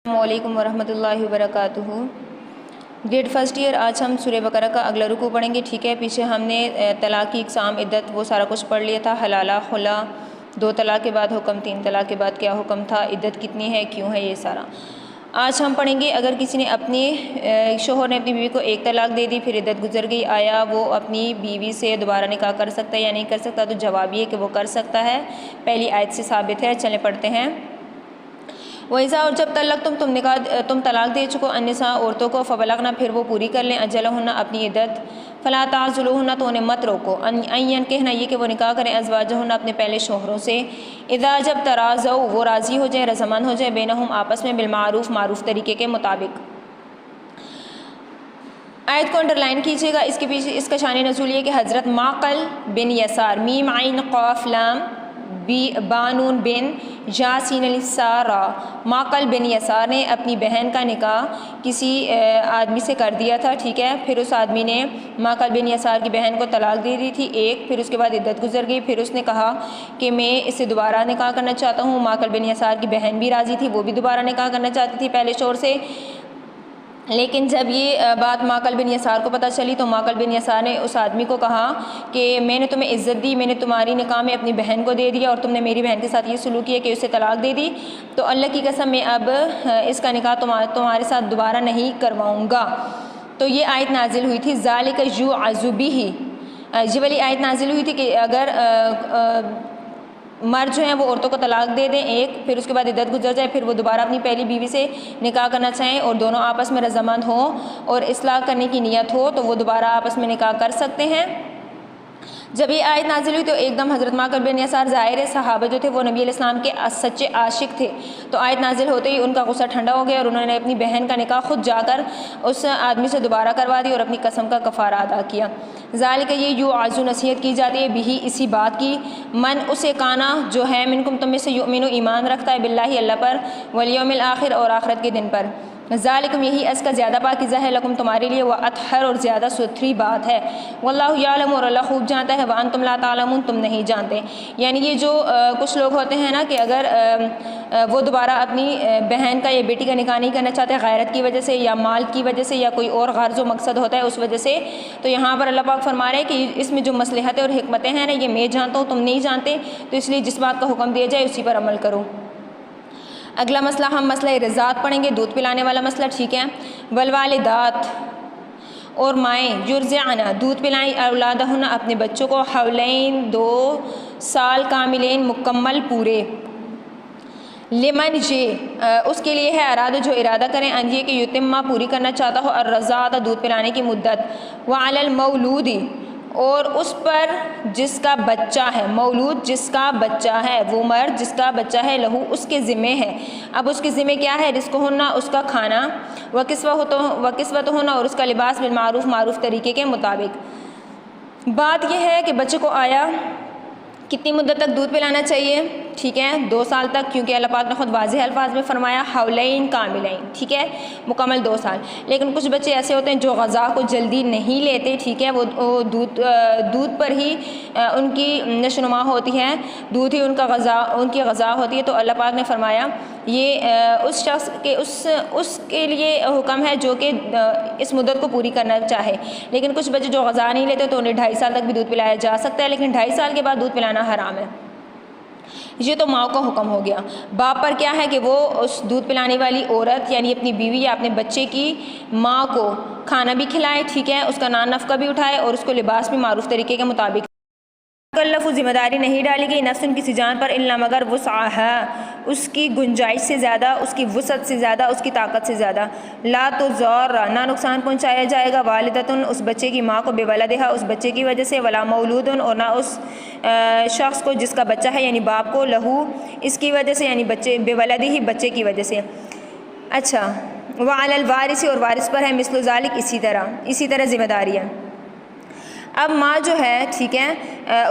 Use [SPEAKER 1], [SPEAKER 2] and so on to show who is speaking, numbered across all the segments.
[SPEAKER 1] السلام علیکم ورحمۃ اللہ وبرکاتہ۔ گریڈ فرسٹ ایئر، آج ہم سورہ بقرہ کا اگلا رکوع پڑھیں گے، ٹھیک ہے۔ پیچھے ہم نے طلاق کی اقسام، عدت، وہ سارا کچھ پڑھ لیا تھا، حلالہ، خلا، 2 طلاق کے بعد حکم، 3 طلاق کے بعد کیا حکم تھا، عدت کتنی ہے، کیوں ہے، یہ سارا آج ہم پڑھیں گے۔ اگر کسی نے شوہر نے اپنی بیوی کو 1 طلاق دے دی، پھر عدت گزر گئی، آیا وہ اپنی بیوی سے دوبارہ نکاح کر سکتا ہے یا نہیں کر سکتا؟ تو جواب یہ کہ وہ کر سکتا ہے، پہلی آیت سے ثابت ہے۔ چلیں پڑھتے ہیں۔ وَإِذَا، اور جب تلق تم طلاق دے چکو، النساء عورتوں کو، فبلغنا، پھر وہ پوری کر لیں، اجلہن اپنی عدت، فلا تعضلوہن، تو انہیں مت روکو، ان کہنا یہ کہ وہ نکاح کریں، ازواجہن اپنے پہلے شوہروں سے، اذا جب تراضوا، وہ راضی ہو جائیں، رضامند ہو جائیں، بینہم آپس میں، بالمعروف، معروف طریقے کے مطابق۔ آیت کو انڈرلائن کیجیے گا۔ اس کے پیچھے اس کا شان نزول یہ کہ حضرت معقل بن یسار، میم عین قاف لام بانون بن جاسین السارا، معقل بن یسار نے اپنی بہن کا نکاح کسی آدمی سے کر دیا تھا، ٹھیک ہے۔ پھر اس آدمی نے معقل بن یسار کی بہن کو طلاق دے دی تھی 1، پھر اس کے بعد عدت گزر گئی، پھر اس نے کہا کہ میں اس سے دوبارہ نکاح کرنا چاہتا ہوں۔ معقل بن یسار کی بہن بھی راضی تھی، وہ بھی دوبارہ نکاح کرنا چاہتی تھی پہلے شوہر سے، لیکن جب یہ بات معقل بن یسار کو پتہ چلی تو معقل بن یسار نے اس آدمی کو کہا کہ میں نے تمہیں عزت دی، میں نے تمہاری نکاح میں اپنی بہن کو دے دیا اور تم نے میری بہن کے ساتھ یہ سلوک کیا کہ اسے طلاق دے دی، تو اللہ کی قسم میں اب اس کا نکاح تمہارے ساتھ دوبارہ نہیں کرواؤں گا۔ تو یہ آیت نازل ہوئی تھی، ذالک یوعظ بہ، یہ والی آیت نازل ہوئی تھی کہ اگر مرد جو ہیں وہ عورتوں کو طلاق دے دیں 1، پھر اس کے بعد عدت گزر جائے، پھر وہ دوبارہ اپنی پہلی بیوی سے نکاح کرنا چاہیں اور دونوں آپس میں رضامند ہوں اور اصلاح کرنے کی نیت ہو تو وہ دوبارہ آپس میں نکاح کر سکتے ہیں۔ جب یہ آیت نازل ہوئی تو ایک دم حضرت معقل بن یسار، ظاہر صحابہ جو تھے وہ نبی علیہ السلام کے سچے عاشق تھے، تو آیت نازل ہوتے ہی ان کا غصہ ٹھنڈا ہو گیا اور انہوں نے اپنی بہن کا نکاح خود جا کر اس آدمی سے دوبارہ کروا دی اور اپنی قسم کا کفارہ ادا کیا۔ ذالک، یہ یوعظ، نصیحت کی جاتی ہے، بھی اسی بات کی، من اسے کانا جو ہے، منکم تم میں سے، یؤمن، ایمان رکھتا ہے، باللہ اللہ پر، والیوم الآخر، اور آخرت کے دن پر، ذالکم، یہی ازکی، زیادہ پاکیزہ ہے، لکم تمہارے لیے، و اطہر، اور زیادہ ستھری بات ہے، واللہ یعلم، اور اللہ خوب جانتا ہے، وانتم لا تعلمون، تم نہیں جانتے۔ یعنی یہ جو کچھ لوگ ہوتے ہیں نا کہ اگر وہ دوبارہ اپنی بہن کا یا بیٹی کا نکاح نہیں کرنا چاہتے غیرت کی وجہ سے یا مال کی وجہ سے یا کوئی اور غرض و مقصد ہوتا ہے اس وجہ سے، تو یہاں پر اللہ پاک فرما رہے ہیں کہ اس میں جو مصلحتیں اور حکمتیں ہیں نا یہ میں جانتا ہوں، تم نہیں جانتے، تو اس لیے جس بات کا حکم دیا جائے اسی پر عمل کرو۔ اگلا مسئلہ ہم مسئلہ رضاعت پڑھیں گے، دودھ پلانے والا مسئلہ، ٹھیک ہے۔ والوالدات، اور مائیں، یرضعن، دودھ پلائیں، اولادہن، اپنے بچوں کو، حولین، 2 سال کاملین، مکمل پورے، لمن، یہ اس کے لیے ہے، ارادہ، جو ارادہ کریں، ان یہ کہ یتمہ، پوری کرنا چاہتا ہو، الرضاعۃ، دودھ پلانے کی مدت، وعلی المولود، اور اس پر جس کا بچہ ہے، مولود جس کا بچہ ہے، وہ مرد جس کا بچہ ہے، لہو، اس کے ذمے ہے، اب اس کے ذمے کیا ہے، رزقہن، اس کا کھانا، وکسوتہن، اور اس کا لباس، بالمعروف، معروف طریقے کے مطابق۔ بات یہ ہے کہ بچے کو آیا کتنی مدت تک دودھ پلانا چاہیے، ٹھیک ہے، 2 سال تک، کیونکہ اللہ پاک نے خود واضح الفاظ میں فرمایا حولین کاملین، ٹھیک ہے، مکمل 2 سال۔ لیکن کچھ بچے ایسے ہوتے ہیں جو غذا کو جلدی نہیں لیتے، ٹھیک ہے، وہ دودھ پر ہی ان کی نشو و نما ہوتی ہے، دودھ ہی ان کی غذا ہوتی ہے، تو اللہ پاک نے فرمایا یہ اس شخص کے اس کے لیے حکم ہے جو کہ اس مدت کو پوری کرنا چاہے۔ لیکن کچھ بچے جو غذا نہیں لیتے تو انہیں 2.5 سال تک بھی دودھ پلایا جا سکتا ہے، لیکن 2.5 سال کے بعد دودھ پلانا حرام ہے۔ یہ تو ماں کا حکم ہو گیا۔ باپ پر کیا ہے کہ وہ اس دودھ پلانے والی عورت یعنی اپنی بیوی یا اپنے بچے کی ماں کو کھانا بھی کھلائے، ٹھیک ہے، اس کا نفقہ بھی اٹھائے اور اس کو لباس بھی معروف طریقے کے مطابق۔ مکلف، ذمہ داری نہیں ڈالی گئی، نفس، کسی جان پر، الا مگر وسعہا، اس کی گنجائش سے زیادہ، اس کی وسعت سے زیادہ، اس کی طاقت سے زیادہ، لا تضار، نہ نقصان پہنچایا جائے گا، والدتن، اس بچے کی ماں کو، بولدہا، اس بچے کی وجہ سے، ولا مولودن، اور نہ اس شخص کو جس کا بچہ ہے یعنی باپ کو، لہو، اس کی وجہ سے یعنی بچے، بولدہ، بچے کی وجہ سے۔ اچھا، وعلی الوارث، اور وارث پر ہے، مثل ذالک، اسی طرح ذمہ داریاں۔ اب ماں جو ہے ٹھیک ہے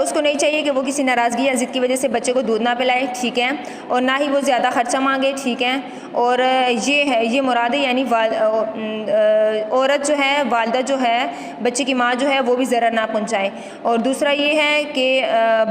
[SPEAKER 1] اس کو نہیں چاہیے کہ وہ کسی ناراضگی یا ضد کی وجہ سے بچے کو دودھ نہ پلائے ٹھیک ہے، اور نہ ہی وہ زیادہ خرچہ مانگے ٹھیک ہے، اور یہ مراد ہے یعنی عورت جو ہے والدہ جو ہے بچے کی ماں جو ہے وہ بھی ضرر نہ پہنچائے۔ اور دوسرا یہ ہے کہ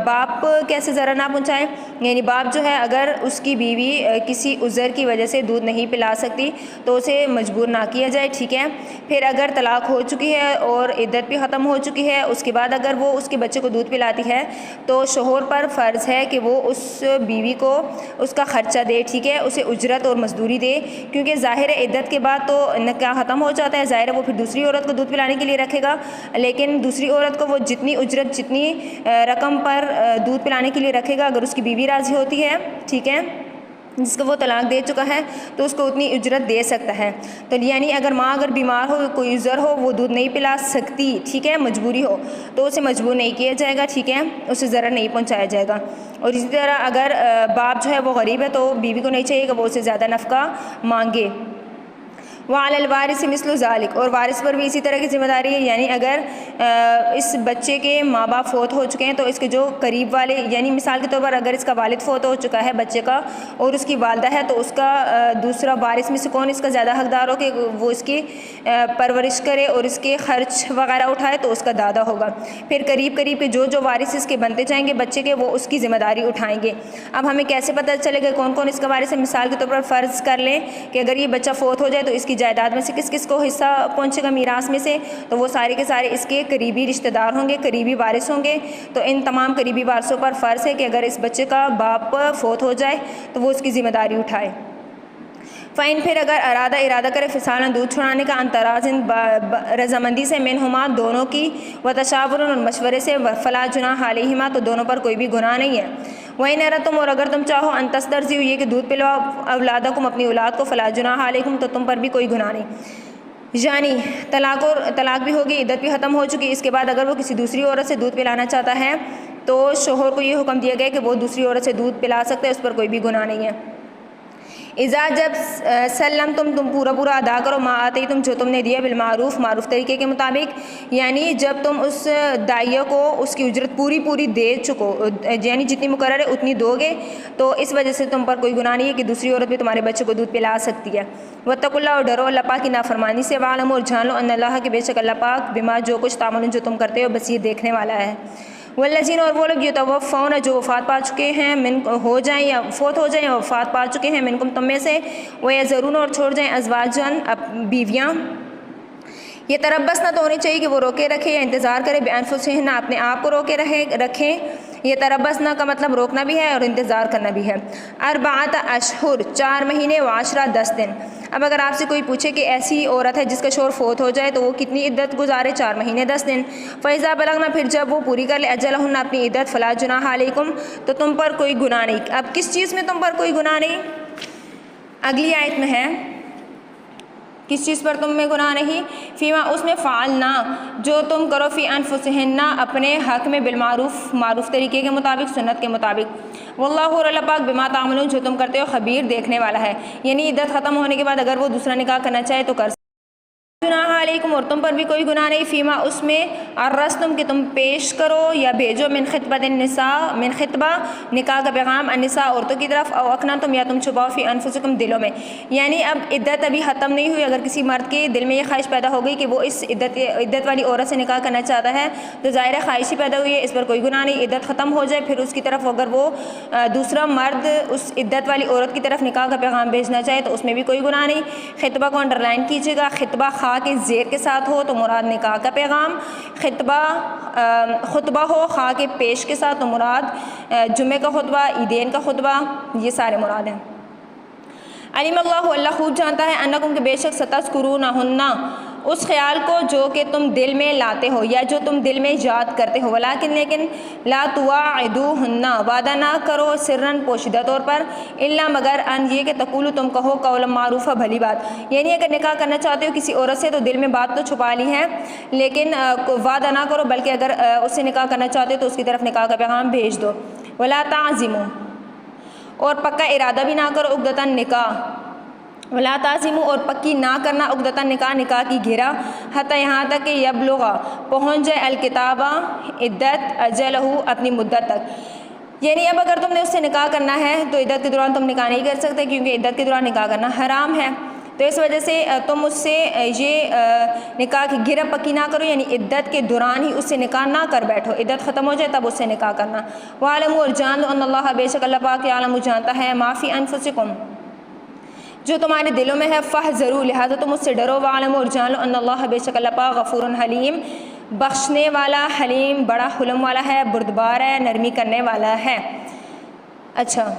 [SPEAKER 1] باپ کیسے ضرر نہ پہنچائے، یعنی باپ جو ہے اگر اس کی بیوی کسی عذر کی وجہ سے دودھ نہیں پلا سکتی تو اسے مجبور نہ کیا جائے ٹھیک ہے۔ پھر اگر طلاق ہو چکی ہے اور عدت بھی ختم ہو چکی ہے، اس کے بعد اگر وہ اس کے بچے کو دودھ پلاتی ہے تو شوہر پر فرض ہے کہ وہ اس بیوی کو اس کا خرچہ دے ٹھیک ہے، اسے اجرت اور مزدوری دے، کیونکہ ظاہر عدت کے بعد تو نکاح ختم ہو جاتا ہے، ظاہر ہے وہ پھر دوسری عورت کو دودھ پلانے کے لیے رکھے گا، لیکن دوسری عورت کو وہ جتنی اجرت جتنی رقم پر دودھ پلانے کے لیے رکھے گا اگر اس کی بیوی راضی ہوتی ہے ٹھیک ہے، جس کو وہ طلاق دے چکا ہے تو اس کو اتنی اجرت دے سکتا ہے۔ تو یعنی اگر ماں اگر بیمار ہو، کوئی عذر ہو، وہ دودھ نہیں پلا سکتی ٹھیک ہے، مجبوری ہو، تو اسے مجبور نہیں کیا جائے گا ٹھیک ہے، اسے ضرر نہیں پہنچایا جائے گا۔ اور اسی طرح اگر باپ جو ہے وہ غریب ہے تو بیوی کو نہیں چاہیے کہ وہ اسے زیادہ نفقہ مانگے۔ وعلی الوارث مثل ذلک، اور وارث پر بھی اسی طرح کی ذمہ داری ہے، یعنی اگر اس بچے کے ماں باپ فوت ہو چکے ہیں تو اس کے جو قریب والے، یعنی مثال کے طور پر اگر اس کا والد فوت ہو چکا ہے بچے کا اور اس کی والدہ ہے تو اس کا دوسرا وارث میں سے کون اس کا زیادہ حقدار ہو کہ وہ اس کی پرورش کرے اور اس کے خرچ وغیرہ اٹھائے تو اس کا دادا ہوگا۔ پھر قریب کے جو وارث اس کے بنتے جائیں گے بچے کے وہ اس کی ذمہ داری اٹھائیں گے۔ اب ہمیں کیسے پتہ چلے گا کون کون اس کا وارث ہے؟ مثال کے طور پر فرض کر لیں کہ اگر یہ بچہ فوت ہو جائے تو اس کی جائیداد میں سے کس کس کو حصہ پہنچے گا میراث میں سے، تو وہ سارے کے سارے اس کے قریبی رشتہ دار ہوں گے، قریبی وارث ہوں گے۔ تو ان تمام قریبی وارثوں پر فرض ہے کہ اگر اس بچے کا باپ فوت ہو جائے تو وہ اس کی ذمہ داری اٹھائے۔ فائن، پھر اگر ارادہ کرے فصالاً دودھ چھڑانے کا، انترازن رضامندی سے، منہما دونوں کی، و تشاورن اور مشورے سے، فلا جناح علیہما تو دونوں پر کوئی بھی گناہ نہیں ہے۔ وَإِنْ أَرَدْتُمْ، اور اگر تم چاہو، ان تسترضعوا یہ کہ دودھ پلاؤ، اولادکم اپنی اولاد کو، فلا جناح علیکم تو تم پر بھی کوئی گناہ نہیں۔ یعنی طلاق بھی ہوگی، عدت بھی ختم ہو چکی، اس کے بعد اگر وہ کسی دوسری عورت سے دودھ پلانا چاہتا ہے تو شوہر کو یہ حکم دیا گیا کہ وہ دوسری عورت سے دودھ پلا سکتے ہیں، اس پر کوئی بھی گناہ نہیں ہے۔ اذا جب سلم تم پورا ادا کرو، ما آتے تم جو تم نے دیا، بالمعروف معروف طریقے کے مطابق، یعنی جب تم اس دائیہ کو اس کی اجرت پوری دے چکو، یعنی جتنی مقرر ہے اتنی دو گے، تو اس وجہ سے تم پر کوئی گناہ نہیں ہے کہ دوسری عورت بھی تمہارے بچے کو دودھ پلا سکتی ہے۔ واتقوا اللہ، اور ڈرو اللہ پاک کی نافرمانی سے، واعلموا اور جان لو ان اللہ کہ بے شک اللہ پاک بما جو کچھ تعملون جو تم کرتے ہو بصیر دیکھنے والا ہے۔ والذین، اور وہ لوگ یتوفون جو وفات پا چکے ہیں، ہو جائیں یا فوت ہو جائیں یا وفات پا چکے ہیں، منکم تم میں سے، ویذرون اور چھوڑ جائیں، ازواجن بیویاں، یہ تربص نہ تو ہونی چاہیے کہ وہ روکے رکھے یا انتظار کرے، بانفسہن اپنے آپ کو روکے رکھیں، یہ تربصنا کا مطلب روکنا بھی ہے اور انتظار کرنا بھی ہے۔ اربعۃ اشہر 4 مہینے، وعشرہ 10 دن۔ اب اگر آپ سے کوئی پوچھے کہ ایسی عورت ہے جس کا شوہر فوت ہو جائے تو وہ کتنی عدت گزارے؟ 4 مہینے 10 دن۔ فَإِذَا بَلَغْنَا، پھر جب وہ پوری کر لے، اجلہن اپنی عدت، فلا جناح علیکم تو تم پر کوئی گناہ نہیں۔ اب کس چیز میں تم پر کوئی گناہ نہیں؟ اگلی آیت میں ہے کس چیز پر تم میں گناہ نہیں؟ فیما، اس میں، فعلنا جو تم کرو، فی انفسہن اپنے حق میں، بالمعروف معروف طریقے کے مطابق، سنت کے مطابق، واللہ اور اللہ پاک بما تعملون جو تم کرتے ہو خبیر دیکھنے والا ہے۔ یعنی عدت ختم ہونے کے بعد اگر وہ دوسرا نکاح کرنا چاہے تو کر جناح علیکم، اور تم پر بھی کوئی گناہ نہیں، فیما اس میں، ارستم کہ تم پیش کرو یا بھیجو، من خطبۃ النساء، من خطبہ نکاح کا پیغام، النساء عورتوں کی طرف، او اکننتم یا تم چھپاؤ، فی انفسکم دلوں میں، یعنی اب عدت ابھی ختم نہیں ہوئی، اگر کسی مرد کے دل میں یہ خواہش پیدا ہو گئی کہ وہ اس عدت والی عورت سے نکاح کرنا چاہتا ہے تو ظاہر ہے خواہش ہی پیدا ہوئی ہے، اس پر کوئی گناہ نہیں۔ عدت ختم ہو جائے پھر اس کی طرف اگر وہ دوسرا مرد اس عدت والی عورت کی طرف نکاح کا پیغام بھیجنا چاہے تو اس میں بھی کوئی گناہ نہیں۔ خطبہ کو انڈر لائن کیجیے گا، خطبہ خا کے زیر کے ساتھ ہو تو مراد نکاح کا پیغام، خطبہ ہو خا کے پیش کے ساتھ تو مراد جمعہ کا خطبہ، عیدین کا خطبہ، یہ سارے مراد ہیں۔ علم اللہ، اللہ خوب جانتا ہے، انکم کہ بے شک ستذکرونہن اس خیال کو جو کہ تم دل میں لاتے ہو یا جو تم دل میں یاد کرتے ہو، ولیکن لیکن لا تواعدوہن وعدہ نہ کرو، سرن پوشیدہ طور پر، الا مگر ان یہ کہ تقولو تم کہو، قولا معروفہ بھلی بات، یعنی اگر نکاح کرنا چاہتے ہو کسی عورت سے تو دل میں بات تو چھپا لی ہے لیکن وعدہ نہ کرو، بلکہ اگر اس سے نکاح کرنا چاہتے ہو تو اس کی طرف نکاح کا پیغام بھیج دو۔ ولا تعزموا، اور پکا ارادہ بھی نہ کرو، عقدۃ النکاح ولا تعزموا اور پکی نہ کرنا عقدۃ نکاح نکاح کی گھیرا حتیٰ یہاں تک کہ یبلغ پہنچ جائے الکتابہ عدت اجلہ اپنی مدت تک، یعنی اب اگر تم نے اس سے نکاح کرنا ہے تو عدت کے دوران تم نکاح نہیں کر سکتے کیونکہ عدت کے دوران نکاح کرنا حرام ہے، تو اس وجہ سے تم اس سے یہ نکاح کی گرہ پکی نہ کرو، یعنی عدت کے دوران ہی اس سے نکاح نہ کر بیٹھو، عدت ختم ہو جائے تب اس سے نکاح کرنا۔ وَعَلَمُوا اور جان لو ان اللہ بے شک اللہ پاک یعلم جانتا ہے ما فی انفسکم جو تمہارے دلوں میں ہے، فاحذروا لہٰذا تم اس سے ڈرو، وَعَلَمُوا اور جان لو ان اللہ بے شک اللہ پاک غفور حلیم بخشنے والا، حلیم بڑا حلم والا ہے، بردبار ہے، نرمی کرنے والا ہے۔ اچھا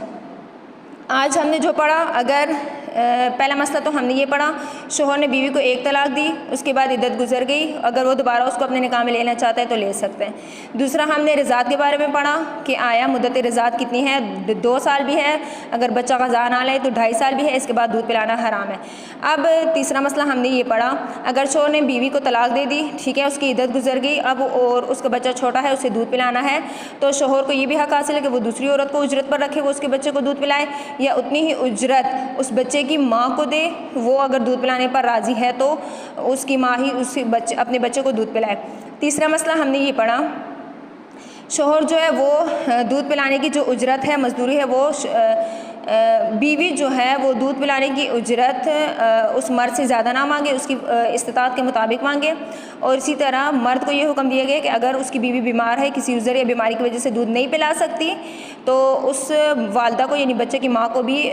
[SPEAKER 1] آج ہم نے جو پڑھا، اگر پہلا مسئلہ تو ہم نے یہ پڑھا شوہر نے بیوی کو ایک طلاق دی، اس کے بعد عدت گزر گئی، اگر وہ دوبارہ اس کو اپنے نکاح میں لینا چاہتا ہے تو لے سکتے ہیں۔ دوسرا ہم نے رضاعت کے بارے میں پڑھا کہ آیا مدت رضاعت کتنی ہے، 2 سال بھی ہے، اگر بچہ غذا نہ لے تو 2.5 سال بھی ہے، اس کے بعد دودھ پلانا حرام ہے۔ اب تیسرا مسئلہ ہم نے یہ پڑھا، اگر شوہر نے بیوی کو طلاق دے دی، ٹھیک ہے، اس کی عدت گزر گئی، اب اور اس کا بچہ چھوٹا ہے، اسے دودھ پلانا ہے، تو شوہر کو یہ بھی حق حاصل ہے کہ وہ دوسری عورت کو اجرت پر رکھے، وہ اس کے بچے کو دودھ پلائے، یا اتنی ہی اجرت اس بچے کی ماں کو دے، وہ اگر دودھ پلانے پر راضی ہے تو اس کی ماں ہی اپنے بچے کو دودھ پلائے۔ تیسرا مسئلہ ہم نے یہ پڑھا شوہر جو ہے وہ دودھ پلانے کی جو اجرت ہے، مزدوری ہے، وہ بیوی جو ہے وہ دودھ پلانے کی اجرت اس مرد سے زیادہ نہ مانگے، اس کی استطاعت کے مطابق مانگے، اور اسی طرح مرد کو یہ حکم دیا گیا کہ اگر اس کی بیوی بیمار ہے، کسی عذر یا بیماری کی وجہ سے دودھ نہیں پلا سکتی تو اس والدہ کو یعنی بچے کی ماں کو بھی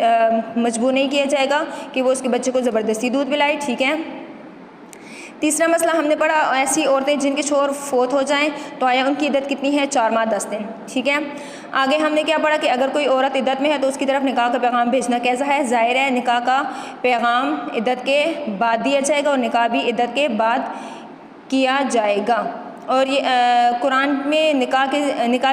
[SPEAKER 1] مجبور نہیں کیا جائے گا کہ وہ اس کے بچے کو زبردستی دودھ پلائے، ٹھیک ہے۔ تیسرا مسئلہ ہم نے پڑھا ایسی عورتیں جن کے شوہر فوت ہو جائیں تو آیا ان کی عدت کتنی ہے، 4 ماہ 10 دن، ٹھیک ہے۔ آگے ہم نے کیا پڑھا کہ اگر کوئی عورت عدت میں ہے تو اس کی طرف نکاح کا پیغام بھیجنا کیسا ہے، ظاہر ہے نکاح کا پیغام عدت کے بعد دیا جائے گا، اور نکاح بھی عدت کے بعد کیا جائے گا۔ اور یہ قرآن میں نکاح کے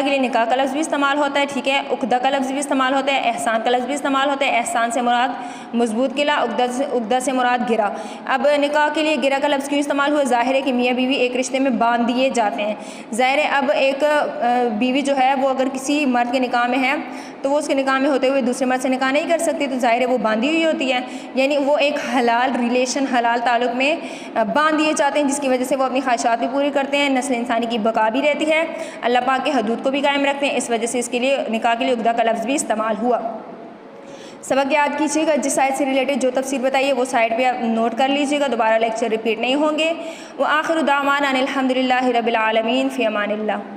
[SPEAKER 1] لیے نکاح کا لفظ بھی استعمال ہوتا ہے، ٹھیک ہے، عقدہ کا لفظ بھی استعمال ہوتا ہے، احسان کا لفظ بھی استعمال ہوتا ہے، احسان سے مراد مضبوط قلعہ، عقدہ سے مراد گرہ۔ اب نکاح کے لیے گرہ کا لفظ کیوں استعمال ہوا، ظاہر ہے کہ میاں بیوی ایک رشتے میں باندھ دیے جاتے ہیں، ظاہر ہے اب ایک بیوی جو ہے وہ اگر کسی مرد کے نکاح میں ہے تو وہ اس کے نکاح میں ہوتے ہوئے دوسرے مرد سے نکاح نہیں کر سکتی، تو ظاہر ہے وہ باندھی ہوئی ہوتی ہے، یعنی وہ ایک حلال ریلیشن، حلال تعلق میں باندھ دیے جاتے ہیں، جس کی وجہ سے وہ اپنی خواہشات بھی پوری کرتے ہیں، نسل انسانی کی بقا بھی رہتی ہے، اللہ پاک کے حدود کو بھی قائم رکھتے ہیں، اس وجہ سے اس کے لیے نکاح کے لیے عقدہ کا لفظ بھی استعمال ہوا۔ سبق یاد کیجیے گا، جس سائٹ سے ریلیٹڈ جو تفسیر بتائیے وہ سائٹ پہ آپ نوٹ کر لیجیے گا، دوبارہ لیکچر ریپیٹ نہیں ہوں گے۔ وآخر دعوانا ان الحمد للہ رب العالمین، فی امان اللہ۔